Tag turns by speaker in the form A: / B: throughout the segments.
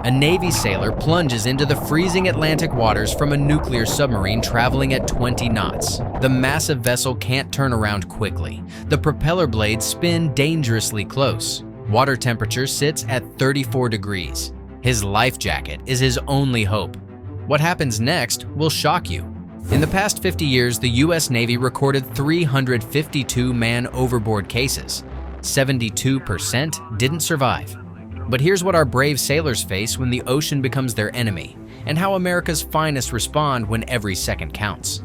A: A Navy sailor plunges into the freezing Atlantic waters from a nuclear submarine traveling at 20 knots. The massive vessel can't turn around quickly. The propeller blades spin dangerously close. Water temperature sits at 34 degrees. His life jacket is his only hope. What happens next will shock you. In the past 50 years, the U.S. Navy recorded 352 man overboard cases. 72% didn't survive. But here's what our brave sailors face when the ocean becomes their enemy, and how America's finest respond when every second counts.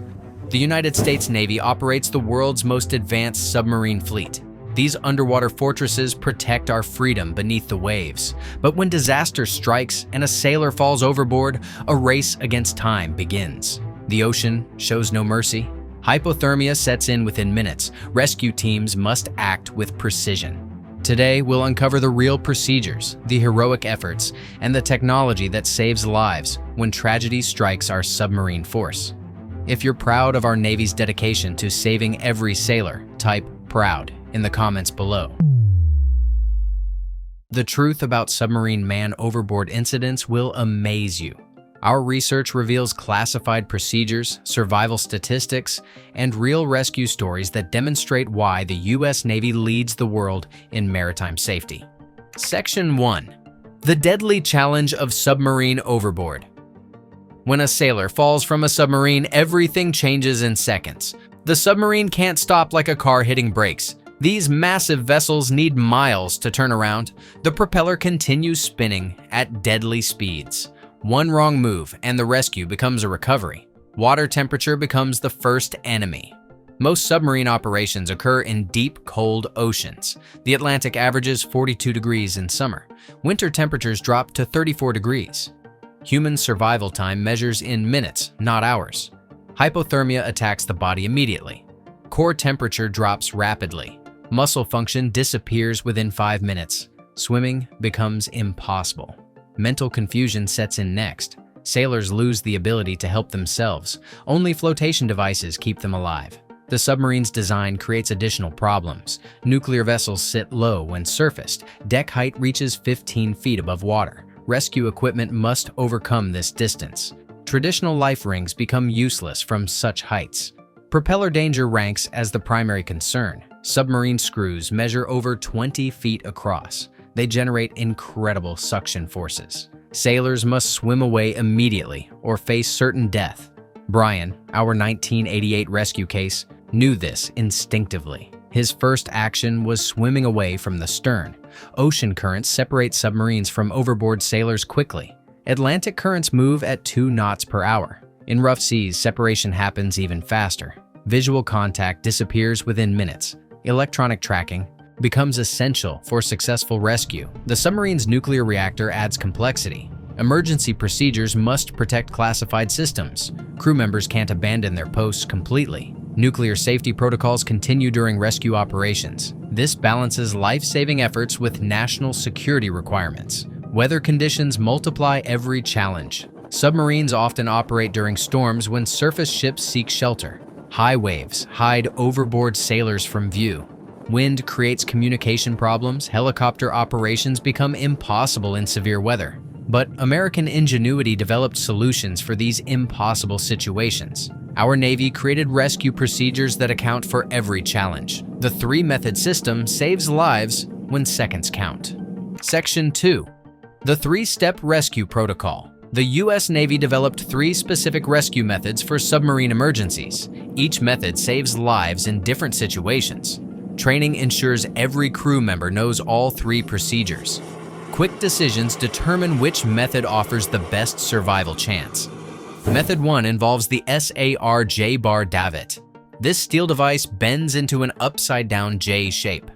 A: The United States Navy operates the world's most advanced submarine fleet. These underwater fortresses protect our freedom beneath the waves. But when disaster strikes and a sailor falls overboard, a race against time begins. The ocean shows no mercy. Hypothermia sets in within minutes. Rescue teams must act with precision. Today, we'll uncover the real procedures, the heroic efforts, and the technology that saves lives when tragedy strikes our submarine force. If you're proud of our Navy's dedication to saving every sailor, type "proud" in the comments below. The truth about submarine man overboard incidents will amaze you. Our research reveals classified procedures, survival statistics, and real rescue stories that demonstrate why the U.S. Navy leads the world in maritime safety. Section 1. The deadly challenge of submarine overboard. When a sailor falls from a submarine, everything changes in seconds. The submarine can't stop like a car hitting brakes. These massive vessels need miles to turn around. The propeller continues spinning at deadly speeds. One wrong move and the rescue becomes a recovery. Water temperature becomes the first enemy. Most submarine operations occur in deep, cold oceans. The Atlantic averages 42 degrees in summer. Winter temperatures drop to 34 degrees. Human survival time measures in minutes, not hours. Hypothermia attacks the body immediately. Core temperature drops rapidly. Muscle function disappears within 5 minutes. Swimming becomes impossible. Mental confusion sets in next. Sailors lose the ability to help themselves. Only flotation devices keep them alive. The submarine's design creates additional problems. Nuclear vessels sit low when surfaced. Deck height reaches 15 feet above water. Rescue equipment must overcome this distance. Traditional life rings become useless from such heights. Propeller danger ranks as the primary concern. Submarine screws measure over 20 feet across. They generate incredible suction forces. Sailors must swim away immediately or face certain death. Brian, our 1988 rescue case, knew this instinctively. His first action was swimming away from the stern. Ocean currents separate submarines from overboard sailors quickly. Atlantic currents move at 2 knots per hour. In rough seas, separation happens even faster. Visual contact disappears within minutes. Electronic tracking becomes essential for successful rescue. The submarine's nuclear reactor adds complexity. Emergency procedures must protect classified systems. Crew members can't abandon their posts completely. Nuclear safety protocols continue during rescue operations. This balances life-saving efforts with national security requirements. Weather conditions multiply every challenge. Submarines often operate during storms when surface ships seek shelter. High waves hide overboard sailors from view. Wind creates communication problems. Helicopter operations become impossible in severe weather. But American ingenuity developed solutions for these impossible situations. Our Navy created rescue procedures that account for every challenge. The 3-method system saves lives when seconds count. Section 2. The 3-step rescue protocol. The U.S. Navy developed 3 specific rescue methods for submarine emergencies. Each method saves lives in different situations. Training ensures every crew member knows all 3 procedures. Quick decisions determine which method offers the best survival chance. Method 1 involves the SAR J-bar davit. This steel device bends into an upside-down J shape.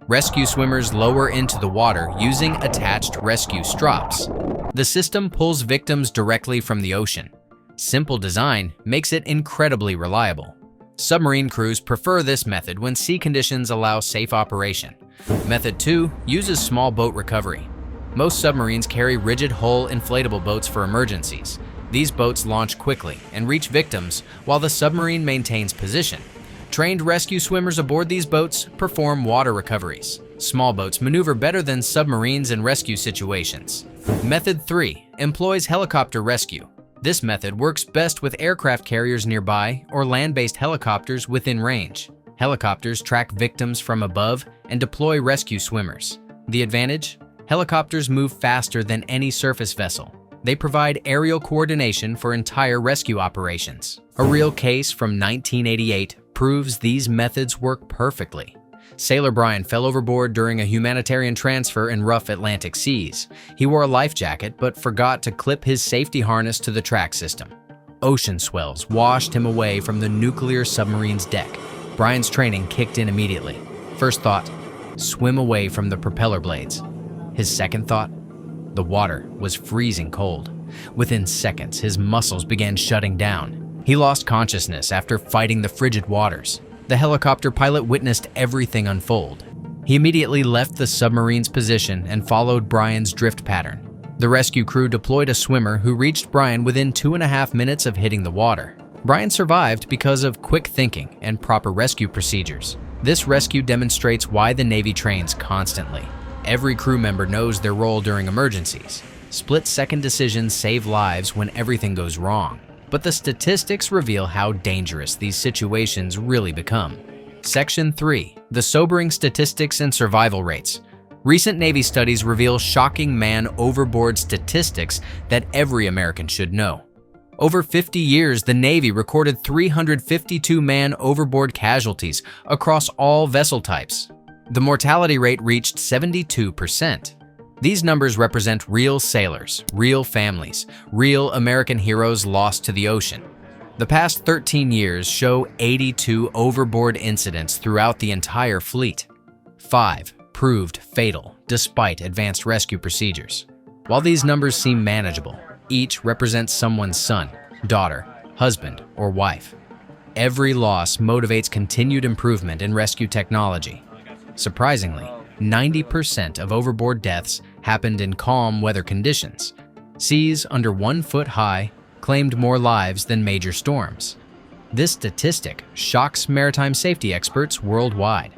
A: Rescue swimmers lower into the water using attached rescue strops. The system pulls victims directly from the ocean. Simple design makes it incredibly reliable. Submarine crews prefer this method when sea conditions allow safe operation. Method 2 uses small boat recovery. Most submarines carry rigid hull inflatable boats for emergencies. These boats launch quickly and reach victims while the submarine maintains position. Trained rescue swimmers aboard these boats perform water recoveries. Small boats maneuver better than submarines in rescue situations. Method 3 employs helicopter rescue. This method works best with aircraft carriers nearby or land-based helicopters within range. Helicopters track victims from above and deploy rescue swimmers. The advantage? Helicopters move faster than any surface vessel. They provide aerial coordination for entire rescue operations. A real case from 1988 proves these methods work perfectly. Sailor Brian fell overboard during a humanitarian transfer in rough Atlantic seas. He wore a life jacket but forgot to clip his safety harness to the track system. Ocean swells washed him away from the nuclear submarine's deck. Brian's training kicked in immediately. First thought, swim away from the propeller blades. His second thought, the water was freezing cold. Within seconds, his muscles began shutting down. He lost consciousness after fighting the frigid waters. The helicopter pilot witnessed everything unfold. He immediately left the submarine's position and followed Brian's drift pattern. The rescue crew deployed a swimmer who reached Brian within 2.5 minutes of hitting the water. Brian survived because of quick thinking and proper rescue procedures. This rescue demonstrates why the Navy trains constantly. Every crew member knows their role during emergencies. Split-second decisions save lives when everything goes wrong. But the statistics reveal how dangerous these situations really become. Section 3. The sobering statistics and survival rates. Recent Navy studies reveal shocking man overboard statistics that every American should know. Over 50 years, the Navy recorded 352 man overboard casualties across all vessel types. The mortality rate reached 72%. These numbers represent real sailors, real families, real American heroes lost to the ocean. The past 13 years show 82 overboard incidents throughout the entire fleet. 5 proved fatal despite advanced rescue procedures. While these numbers seem manageable, each represents someone's son, daughter, husband, or wife. Every loss motivates continued improvement in rescue technology. Surprisingly, 90% of overboard deaths happened in calm weather conditions. Seas under 1 foot high claimed more lives than major storms. This statistic shocks maritime safety experts worldwide.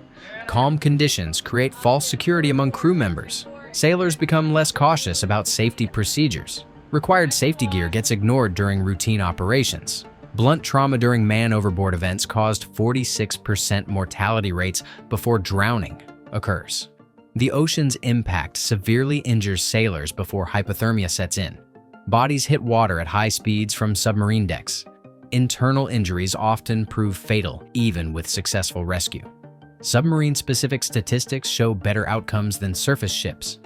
A: Calm conditions create false security among crew members. Sailors become less cautious about safety procedures. Required safety gear gets ignored during routine operations. Blunt trauma during man overboard events caused 46% mortality rates before drowning occurs. The ocean's impact severely injures sailors before hypothermia sets in. Bodies hit water at high speeds from submarine decks. Internal injuries often prove fatal, even with successful rescue. Submarine-specific statistics show better outcomes than surface ships.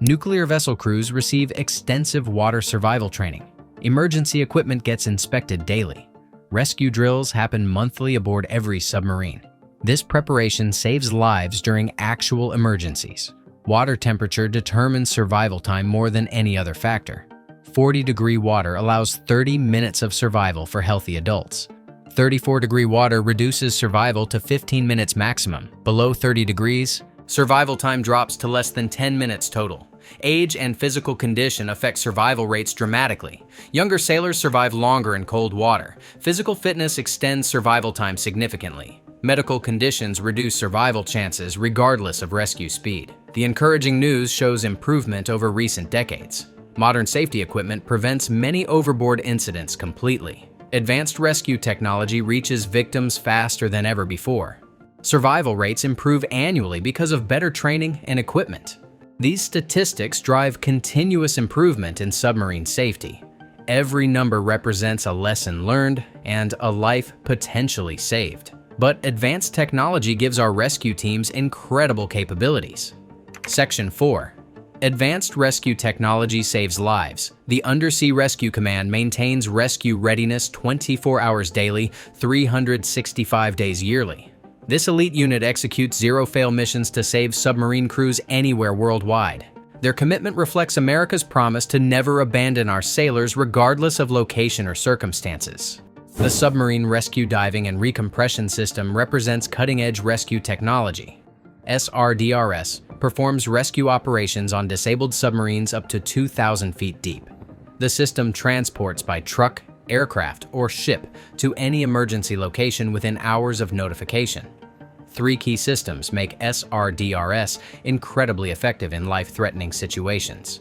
A: Nuclear vessel crews receive extensive water survival training. Emergency equipment gets inspected daily. Rescue drills happen monthly aboard every submarine. This preparation saves lives during actual emergencies. Water temperature determines survival time more than any other factor. 40-degree water allows 30 minutes of survival for healthy adults. 34-degree water reduces survival to 15 minutes maximum. Below 30 degrees, survival time drops to less than 10 minutes total. Age and physical condition affect survival rates dramatically. Younger sailors survive longer in cold water. Physical fitness extends survival time significantly. Medical conditions reduce survival chances regardless of rescue speed. The encouraging news shows improvement over recent decades. Modern safety equipment prevents many overboard incidents completely. Advanced rescue technology reaches victims faster than ever before. Survival rates improve annually because of better training and equipment. These statistics drive continuous improvement in submarine safety. Every number represents a lesson learned and a life potentially saved. But advanced technology gives our rescue teams incredible capabilities. Section 4. Advanced rescue technology saves lives. The Undersea Rescue Command maintains rescue readiness 24 hours daily, 365 days yearly. This elite unit executes zero-fail missions to save submarine crews anywhere worldwide. Their commitment reflects America's promise to never abandon our sailors regardless of location or circumstances. The Submarine Rescue Diving and Recompression System represents cutting-edge rescue technology. SRDRS performs rescue operations on disabled submarines up to 2,000 feet deep. The system transports by truck, aircraft, or ship to any emergency location within hours of notification. 3 key systems make SRDRS incredibly effective in life-threatening situations.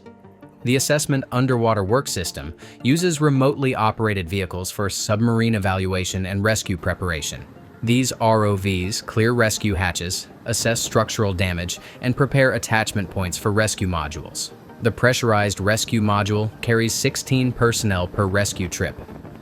A: The Assessment Underwater Work System uses remotely operated vehicles for submarine evaluation and rescue preparation. These ROVs clear rescue hatches, assess structural damage, and prepare attachment points for rescue modules. The pressurized rescue module carries 16 personnel per rescue trip.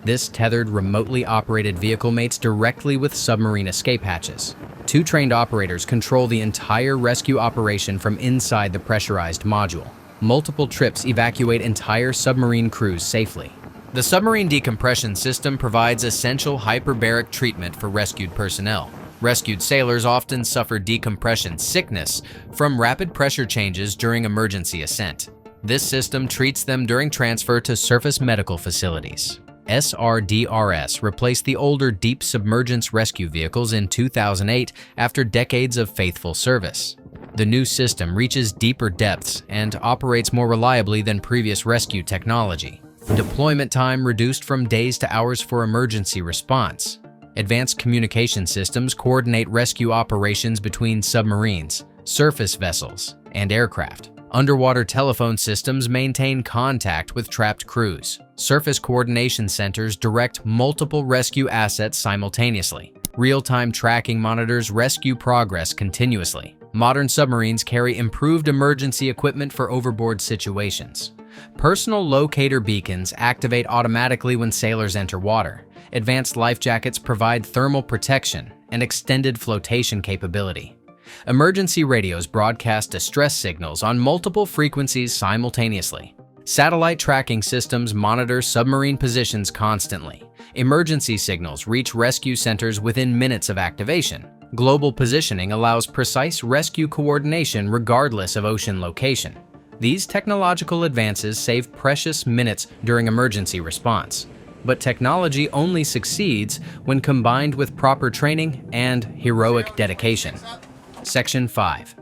A: This tethered, remotely operated vehicle mates directly with submarine escape hatches. 2 trained operators control the entire rescue operation from inside the pressurized module. Multiple trips evacuate entire submarine crews safely. The submarine decompression system provides essential hyperbaric treatment for rescued personnel. Rescued sailors often suffer decompression sickness from rapid pressure changes during emergency ascent. This system treats them during transfer to surface medical facilities. SRDRS replaced the older deep submergence rescue vehicles in 2008 after decades of faithful service. The new system reaches deeper depths and operates more reliably than previous rescue technology. Deployment time reduced from days to hours for emergency response. Advanced communication systems coordinate rescue operations between submarines, surface vessels, and aircraft. Underwater telephone systems maintain contact with trapped crews. Surface coordination centers direct multiple rescue assets simultaneously. Real-time tracking monitors rescue progress continuously. Modern submarines carry improved emergency equipment for overboard situations. Personal locator beacons activate automatically when sailors enter water. Advanced life jackets provide thermal protection and extended flotation capability. Emergency radios broadcast distress signals on multiple frequencies simultaneously. Satellite tracking systems monitor submarine positions constantly. Emergency signals reach rescue centers within minutes of activation. Global positioning allows precise rescue coordination regardless of ocean location. These technological advances save precious minutes during emergency response. But technology only succeeds when combined with proper training and heroic dedication. Section 5.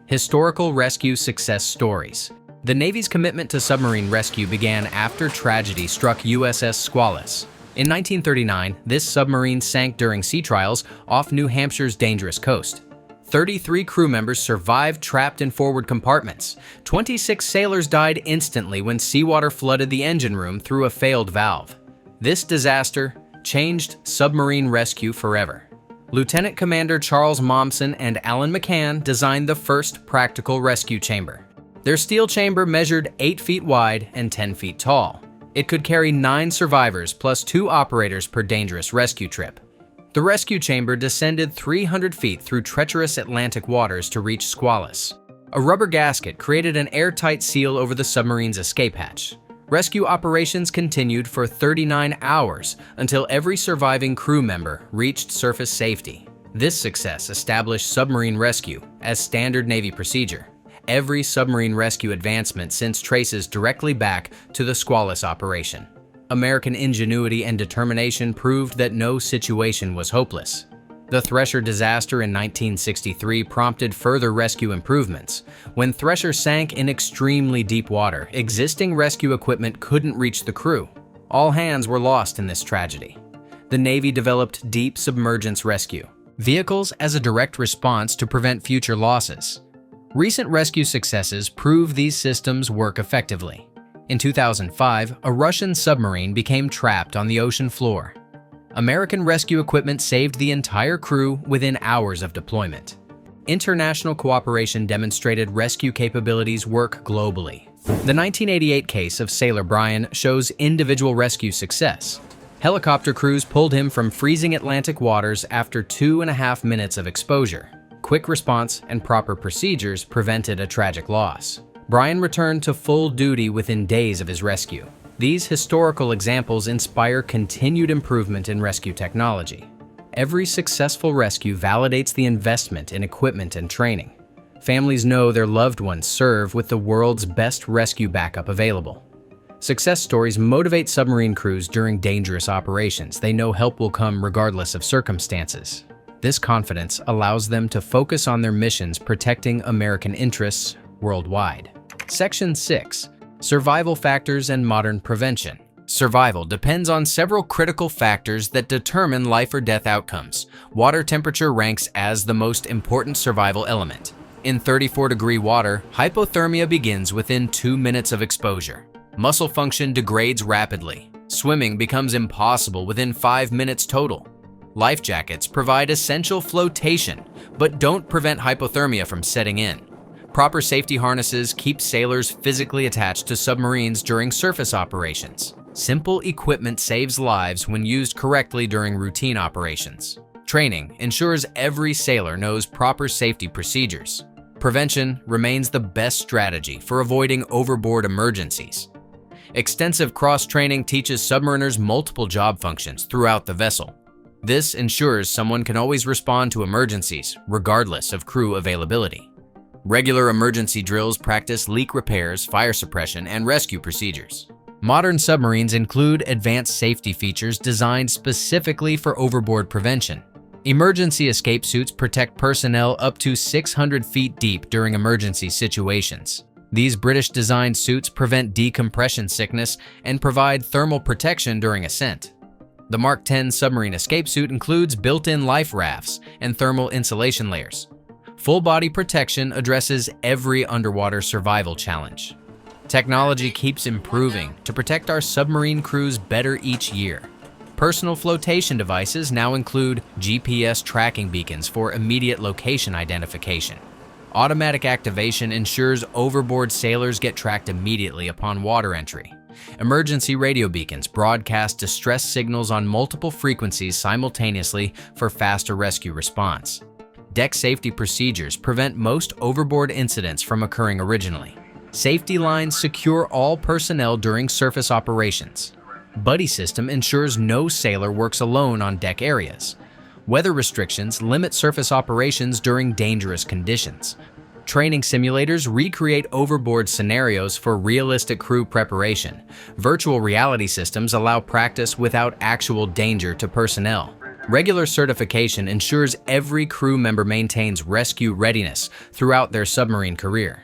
A: Historical Rescue Success Stories. The Navy's commitment to submarine rescue began after tragedy struck USS Squalus. In 1939, this submarine sank during sea trials off New Hampshire's dangerous coast. 33 crew members survived trapped in forward compartments. 26 sailors died instantly when seawater flooded the engine room through a failed valve. This disaster changed submarine rescue forever. Lieutenant Commander Charles Momsen and Alan McCann designed the first practical rescue chamber. Their steel chamber measured 8 feet wide and 10 feet tall. It could carry 9 survivors plus 2 operators per dangerous rescue trip. The rescue chamber descended 300 feet through treacherous Atlantic waters to reach Squalus. A rubber gasket created an airtight seal over the submarine's escape hatch. Rescue operations continued for 39 hours until every surviving crew member reached surface safety. This success established submarine rescue as standard Navy procedure. Every submarine rescue advancement since traces directly back to the Squalus operation. American ingenuity and determination proved that no situation was hopeless. The Thresher disaster in 1963 prompted further rescue improvements. When Thresher sank in extremely deep water, existing rescue equipment couldn't reach the crew. All hands were lost in this tragedy. The Navy developed deep submergence rescue, vehicles as a direct response to prevent future losses. Recent rescue successes prove these systems work effectively. In 2005, a Russian submarine became trapped on the ocean floor. American rescue equipment saved the entire crew within hours of deployment. International cooperation demonstrated rescue capabilities work globally. The 1988 case of Sailor Brian shows individual rescue success. Helicopter crews pulled him from freezing Atlantic waters after 2.5 minutes of exposure. Quick response and proper procedures prevented a tragic loss. Brian returned to full duty within days of his rescue. These historical examples inspire continued improvement in rescue technology. Every successful rescue validates the investment in equipment and training. Families know their loved ones serve with the world's best rescue backup available. Success stories motivate submarine crews during dangerous operations. They know help will come regardless of circumstances. This confidence allows them to focus on their missions protecting American interests worldwide. Section 6. Survival factors and modern prevention. Survival depends on several critical factors that determine life or death outcomes. Water temperature ranks as the most important survival element. In 34-degree water, hypothermia begins within 2 minutes of exposure. Muscle function degrades rapidly. Swimming becomes impossible within 5 minutes total. Life jackets provide essential flotation, but don't prevent hypothermia from setting in. Proper safety harnesses keep sailors physically attached to submarines during surface operations. Simple equipment saves lives when used correctly during routine operations. Training ensures every sailor knows proper safety procedures. Prevention remains the best strategy for avoiding overboard emergencies. Extensive cross-training teaches submariners multiple job functions throughout the vessel. This ensures someone can always respond to emergencies, regardless of crew availability. Regular emergency drills practice leak repairs, fire suppression, and rescue procedures. Modern submarines include advanced safety features designed specifically for overboard prevention. Emergency escape suits protect personnel up to 600 feet deep during emergency situations. These British-designed suits prevent decompression sickness and provide thermal protection during ascent. The Mark 10 submarine escape suit includes built-in life rafts and thermal insulation layers. Full-body protection addresses every underwater survival challenge. Technology keeps improving to protect our submarine crews better each year. Personal flotation devices now include GPS tracking beacons for immediate location identification. Automatic activation ensures overboard sailors get tracked immediately upon water entry. Emergency radio beacons broadcast distress signals on multiple frequencies simultaneously for faster rescue response. Deck safety procedures prevent most overboard incidents from occurring originally. Safety lines secure all personnel during surface operations. Buddy system ensures no sailor works alone on deck areas. Weather restrictions limit surface operations during dangerous conditions. Training simulators recreate overboard scenarios for realistic crew preparation. Virtual reality systems allow practice without actual danger to personnel. Regular certification ensures every crew member maintains rescue readiness throughout their submarine career.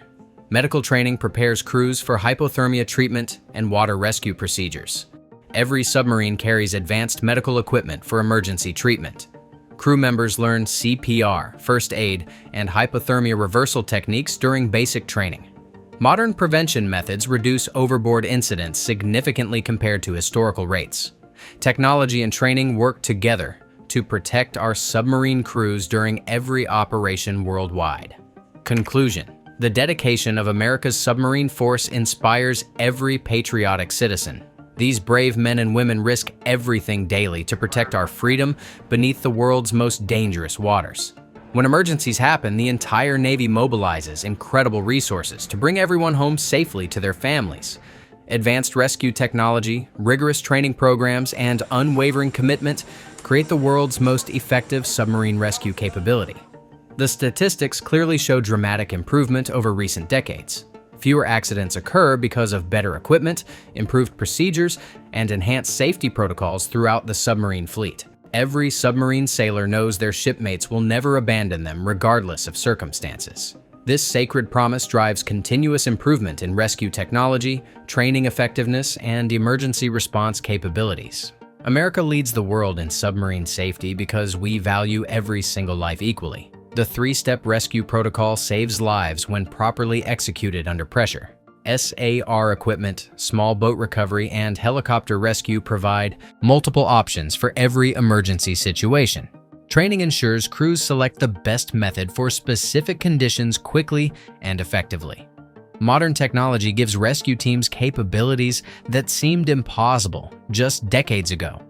A: Medical training prepares crews for hypothermia treatment and water rescue procedures. Every submarine carries advanced medical equipment for emergency treatment. Crew members learn CPR, first aid, and hypothermia reversal techniques during basic training. Modern prevention methods reduce overboard incidents significantly compared to historical rates. Technology and training work together to protect our submarine crews during every operation worldwide. Conclusion: the dedication of America's submarine force inspires every patriotic citizen. These brave men and women risk everything daily to protect our freedom beneath the world's most dangerous waters. When emergencies happen, the entire Navy mobilizes incredible resources to bring everyone home safely to their families. Advanced rescue technology, rigorous training programs, and unwavering commitment create the world's most effective submarine rescue capability. The statistics clearly show dramatic improvement over recent decades. Fewer accidents occur because of better equipment, improved procedures, and enhanced safety protocols throughout the submarine fleet. Every submarine sailor knows their shipmates will never abandon them regardless of circumstances. This sacred promise drives continuous improvement in rescue technology, training effectiveness, and emergency response capabilities. America leads the world in submarine safety because we value every single life equally. The 3-step rescue protocol saves lives when properly executed under pressure. SAR equipment, small boat recovery, and helicopter rescue provide multiple options for every emergency situation. Training ensures crews select the best method for specific conditions quickly and effectively. Modern technology gives rescue teams capabilities that seemed impossible just decades ago.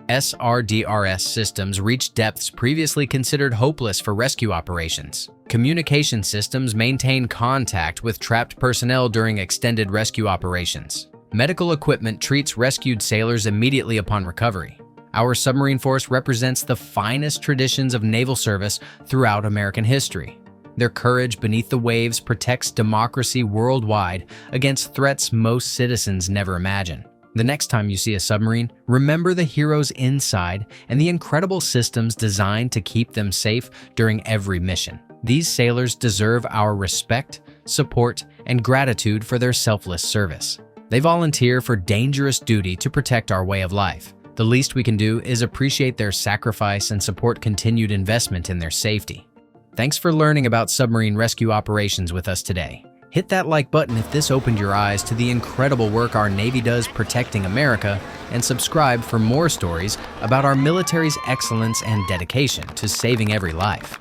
A: SRDRS systems reach depths previously considered hopeless for rescue operations. Communication systems maintain contact with trapped personnel during extended rescue operations. Medical equipment treats rescued sailors immediately upon recovery. Our submarine force represents the finest traditions of naval service throughout American history. Their courage beneath the waves protects democracy worldwide against threats most citizens never imagine. The next time you see a submarine, remember the heroes inside and the incredible systems designed to keep them safe during every mission. These sailors deserve our respect, support, and gratitude for their selfless service. They volunteer for dangerous duty to protect our way of life. The least we can do is appreciate their sacrifice and support continued investment in their safety. Thanks for learning about submarine rescue operations with us today. Hit that like button if this opened your eyes to the incredible work our Navy does protecting America, and subscribe for more stories about our military's excellence and dedication to saving every life.